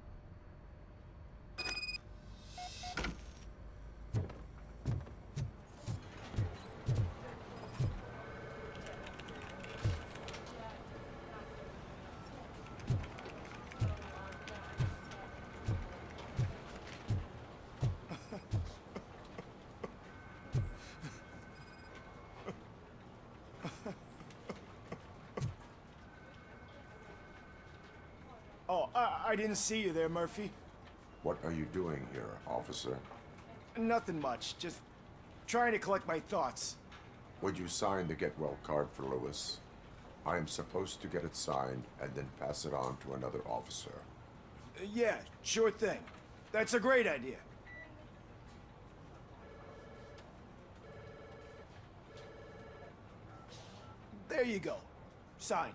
Oh, I didn't see you there, Murphy. What are you doing here, officer? Nothing much. Just trying to collect my thoughts. Would you sign the get well card for Lewis? I am supposed to get it signed and then pass it on to another officer. Yeah, sure thing. That's a great idea. There you go. Signed.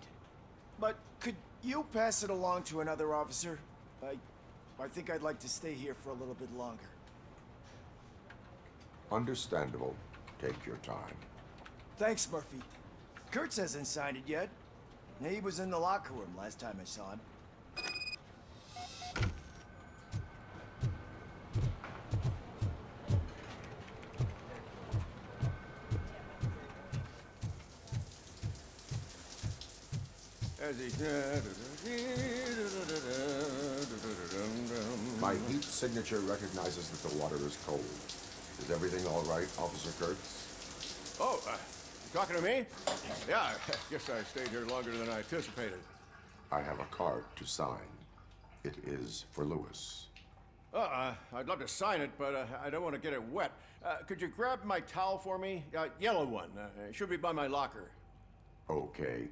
But could you pass it along to another officer? I think I'd like to stay here for a little bit longer. Understandable. Take your time. Thanks, Murphy. Kurtz hasn't signed it yet. He was in the locker room last time I saw him. My heat signature recognizes that the water is cold. Is everything all right, Officer Kurtz? Oh, you talking to me? Yeah, I guess I stayed here longer than I anticipated. I have a card to sign. It is for Lewis. I'd love to sign it, but I don't want to get it wet. Could you grab my towel for me? Yellow one. It should be by my locker. Okay.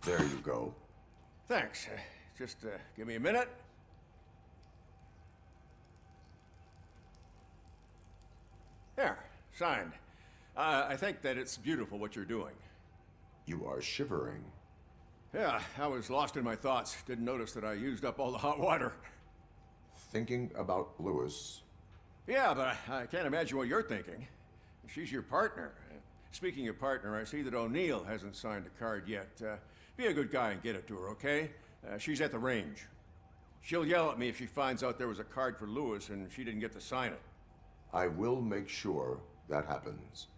There you go. Thanks. Just give me a minute. There, signed. I think that it's beautiful what you're doing. You are shivering. Yeah, I was lost in my thoughts. Didn't notice that I used up all the hot water. Thinking about Lewis? Yeah, but I can't imagine what you're thinking. She's your partner. Speaking of partner, I see that O'Neill hasn't signed a card yet. Be a good guy and get it to her, okay? She's at the range. She'll yell at me if she finds out there was a card for Lewis and she didn't get to sign it. I will make sure that happens.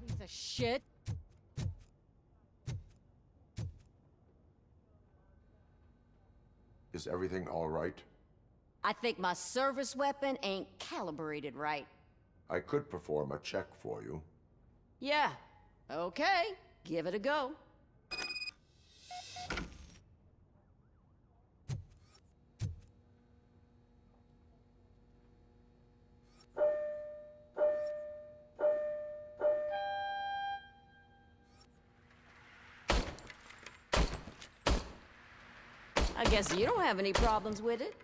Piece of shit. Is everything all right? I think my service weapon ain't calibrated right. I could perform a check for you. Yeah. Okay. Give it a go. I guess you don't have any problems with it.